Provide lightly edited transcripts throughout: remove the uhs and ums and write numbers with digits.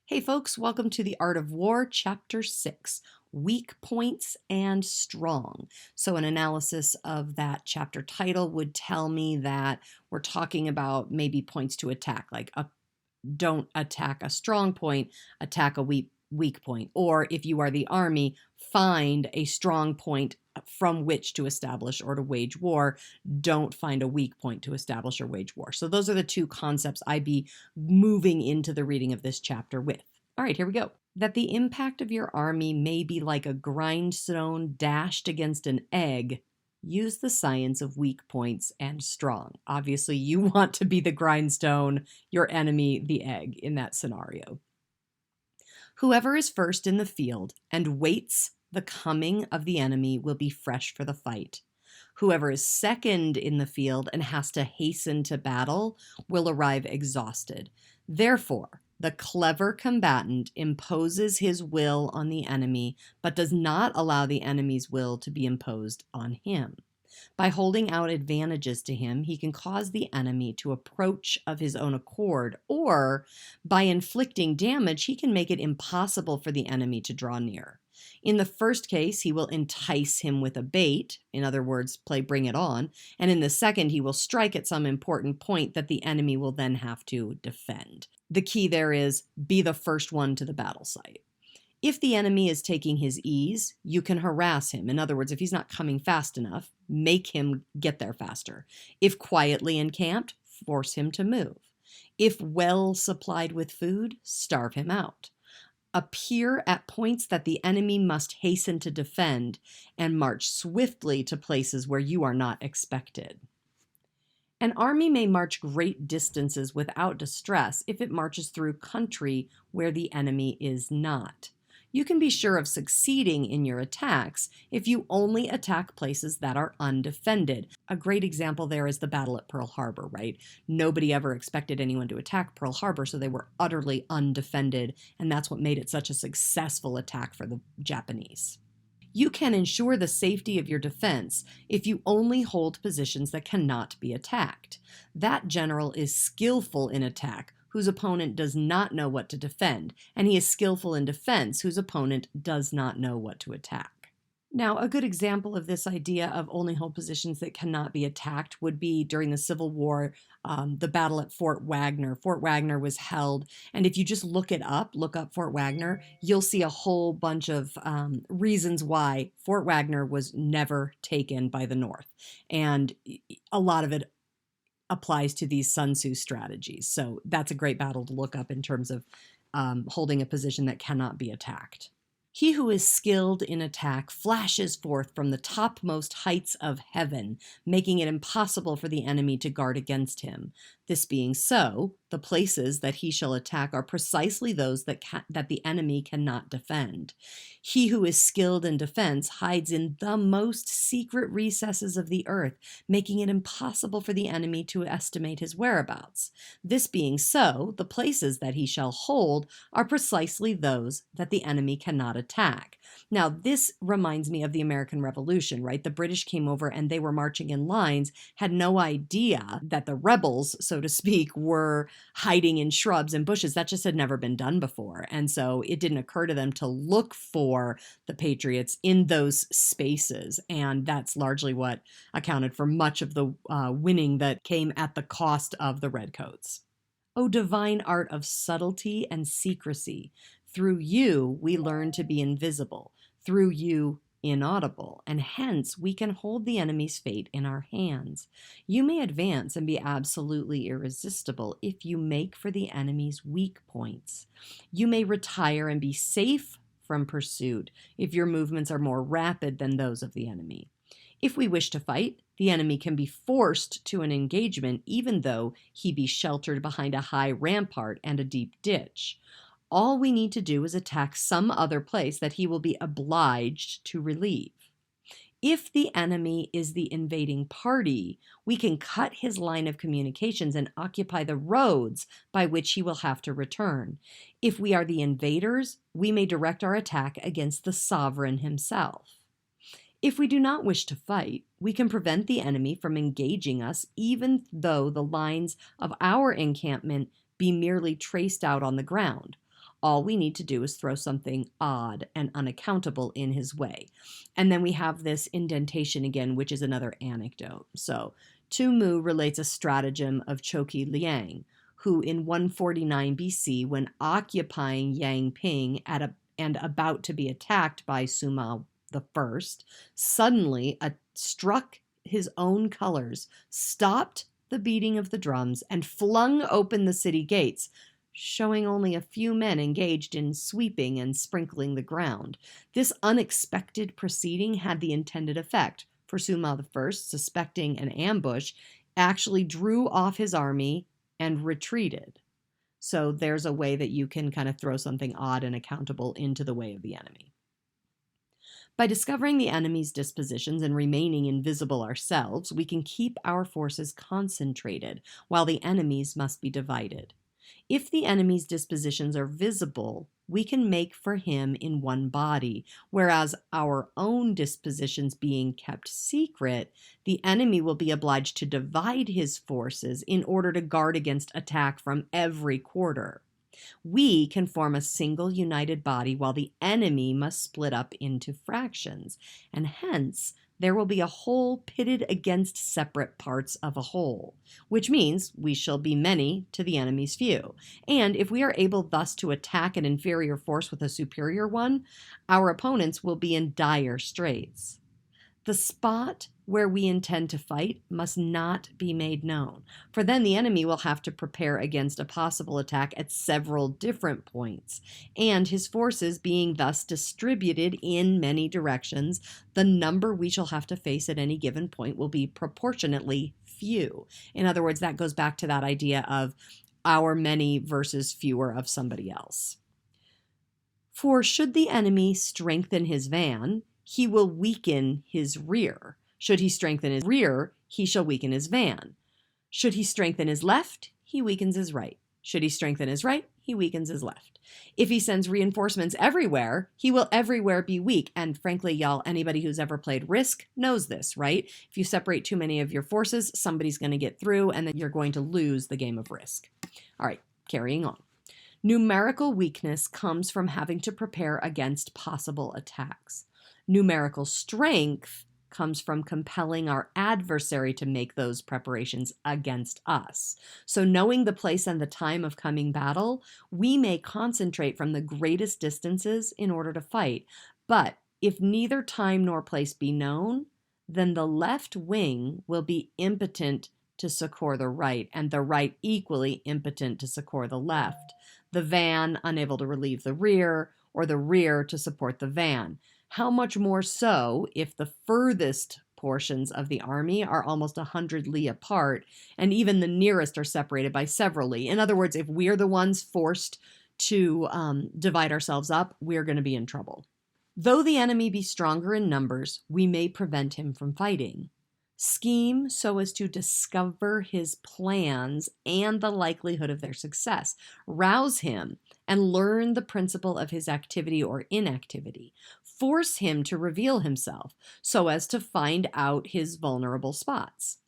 Hey folks, welcome to The Art of War, Chapter 6, Weak Points and Strong. So an analysis of that chapter title would tell me that we're talking about maybe points to attack, like don't attack a strong point, attack a weak point. Or if you are the army, find a strong point from which to establish or to wage war. Don't find a weak point to establish or wage war. So those are the two concepts I'd be moving into the reading of this chapter with. All right, here we go. That the impact of your army may be like a grindstone dashed against an egg. Use the science of weak points and strong. Obviously, you want to be the grindstone, your enemy the egg in that scenario. Whoever is first in the field and waits the coming of the enemy will be fresh for the fight. Whoever is second in the field and has to hasten to battle will arrive exhausted. Therefore, the clever combatant imposes his will on the enemy, but does not allow the enemy's will to be imposed on him. By holding out advantages to him, he can cause the enemy to approach of his own accord, or by inflicting damage, he can make it impossible for the enemy to draw near. In the first case, he will entice him with a bait, in other words, play bring it on, and in the second, he will strike at some important point that the enemy will then have to defend. The key there is be the first one to the battle site. If the enemy is taking his ease, you can harass him. In other words, if he's not coming fast enough, make him get there faster. If quietly encamped, force him to move. If well supplied with food, starve him out. Appear at points that the enemy must hasten to defend, and march swiftly to places where you are not expected. An army may march great distances without distress if it marches through country where the enemy is not. You can be sure of succeeding in your attacks if you only attack places that are undefended. A great example there is the battle at Pearl Harbor, right? Nobody ever expected anyone to attack Pearl Harbor, so they were utterly undefended, and that's what made it such a successful attack for the Japanese. You can ensure the safety of your defense if you only hold positions that cannot be attacked. That general is skillful in attack, whose opponent does not know what to defend, and he is skillful in defense, whose opponent does not know what to attack. Now, a good example of this idea of only hold positions that cannot be attacked would be during the Civil War, the battle at Fort Wagner. Fort Wagner was held, and if you just look up Fort Wagner, you'll see a whole bunch of reasons why Fort Wagner was never taken by the North. And a lot of it applies to these Sun Tzu strategies. So that's a great battle to look up in terms of holding a position that cannot be attacked. He who is skilled in attack flashes forth from the topmost heights of heaven, making it impossible for the enemy to guard against him. This being so, the places that he shall attack are precisely those that the enemy cannot defend. He who is skilled in defense hides in the most secret recesses of the earth, making it impossible for the enemy to estimate his whereabouts. This being so, the places that he shall hold are precisely those that the enemy cannot attack. Now, this reminds me of the American Revolution, right? The British came over and they were marching in lines, had no idea that the rebels, so to speak, were hiding in shrubs and bushes. That just had never been done before. And so it didn't occur to them to look for the Patriots in those spaces. And that's largely what accounted for much of the winning that came at the cost of the Redcoats. O divine art of subtlety and secrecy! Through you, we learn to be invisible. Through you, inaudible, and hence we can hold the enemy's fate in our hands. You may advance and be absolutely irresistible if you make for the enemy's weak points. You may retire and be safe from pursuit if your movements are more rapid than those of the enemy. If we wish to fight, the enemy can be forced to an engagement even though he be sheltered behind a high rampart and a deep ditch. All we need to do is attack some other place that he will be obliged to relieve. If the enemy is the invading party, we can cut his line of communications and occupy the roads by which he will have to return. If we are the invaders, we may direct our attack against the sovereign himself. If we do not wish to fight, we can prevent the enemy from engaging us even though the lines of our encampment be merely traced out on the ground. All we need to do is throw something odd and unaccountable in his way. And then we have this indentation again, which is another anecdote. So Tu Mu relates a stratagem of Choki Liang, who in 149 BC, when occupying Yangping and about to be attacked by Sima the First, suddenly struck his own colors, stopped the beating of the drums, and flung open the city gates, showing only a few men engaged in sweeping and sprinkling the ground. This unexpected proceeding had the intended effect, for Sima I, suspecting an ambush, actually drew off his army and retreated. So there's a way that you can kind of throw something odd and accountable into the way of the enemy. By discovering the enemy's dispositions and remaining invisible ourselves, we can keep our forces concentrated, while the enemy's must be divided. If the enemy's dispositions are visible, we can make for him in one body, whereas our own dispositions being kept secret, the enemy will be obliged to divide his forces in order to guard against attack from every quarter. We can form a single united body while the enemy must split up into fractions, and hence there will be a whole pitted against separate parts of a whole, which means we shall be many to the enemy's few. And if we are able thus to attack an inferior force with a superior one, our opponents will be in dire straits. The spot where we intend to fight must not be made known, for then the enemy will have to prepare against a possible attack at several different points, and his forces being thus distributed in many directions, the number we shall have to face at any given point will be proportionately few. In other words, that goes back to that idea of our many versus fewer of somebody else. For should the enemy strengthen his van, he will weaken his rear. Should he strengthen his rear, he shall weaken his van. Should he strengthen his left, he weakens his right. Should he strengthen his right, he weakens his left. If he sends reinforcements everywhere, he will everywhere be weak. And frankly, y'all, anybody who's ever played Risk knows this, right? If you separate too many of your forces, somebody's going to get through, and then you're going to lose the game of Risk. All right, carrying on. Numerical weakness comes from having to prepare against possible attacks. Numerical strength comes from compelling our adversary to make those preparations against us. So knowing the place and the time of coming battle, we may concentrate from the greatest distances in order to fight. But if neither time nor place be known, then the left wing will be impotent to succor the right, and the right equally impotent to succor the left. The van unable to relieve the rear, or the rear to support the van. How much more so if the furthest portions of the army are almost 100 li apart, and even the nearest are separated by several li. In other words, if we're the ones forced to divide ourselves up, we're going to be in trouble. Though the enemy be stronger in numbers, we may prevent him from fighting. Scheme so as to discover his plans and the likelihood of their success. Rouse him and learn the principle of his activity or inactivity. Force him to reveal himself so as to find out his vulnerable spots.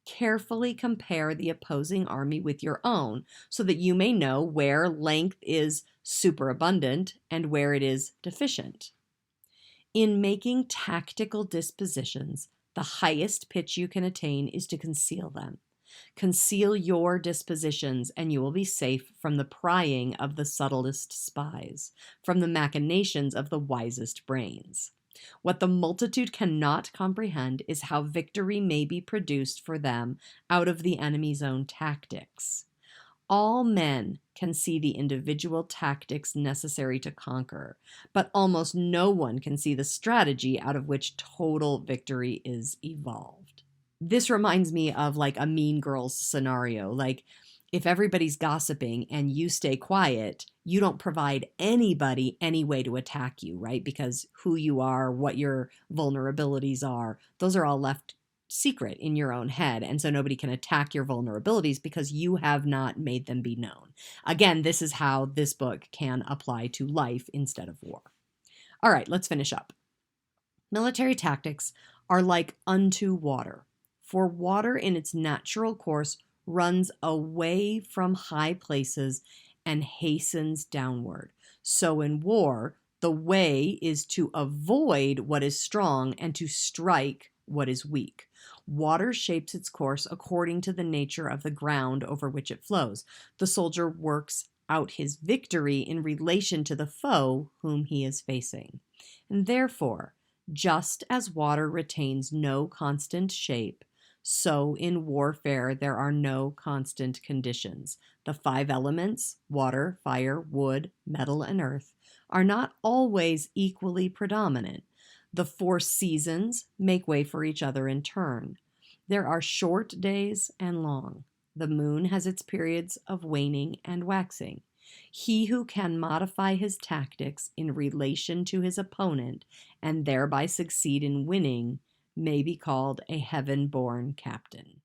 Carefully compare the opposing army with your own so that you may know where length is superabundant and where it is deficient. In making tactical dispositions, the highest pitch you can attain is to conceal them. Conceal your dispositions, and you will be safe from the prying of the subtlest spies, from the machinations of the wisest brains. What the multitude cannot comprehend is how victory may be produced for them out of the enemy's own tactics. All men can see the individual tactics necessary to conquer, but almost no one can see the strategy out of which total victory is evolved. This reminds me of like a Mean Girls scenario. Like if everybody's gossiping and you stay quiet, you don't provide anybody any way to attack you, right? Because who you are, what your vulnerabilities are, those are all left secret in your own head, and so nobody can attack your vulnerabilities because you have not made them be known. Again, this is how this book can apply to life instead of war. All right, let's finish up. Military tactics are like unto water, for water in its natural course runs away from high places and hastens downward. So in war, the way is to avoid what is strong and to strike what is weak. Water shapes its course according to the nature of the ground over which it flows. The soldier works out his victory in relation to the foe whom he is facing. And therefore, just as water retains no constant shape, so in warfare there are no constant conditions. The five elements, water, fire, wood, metal, and earth, are not always equally predominant. The four seasons make way for each other in turn. There are short days and long. The moon has its periods of waning and waxing. He who can modify his tactics in relation to his opponent and thereby succeed in winning may be called a heaven-born captain.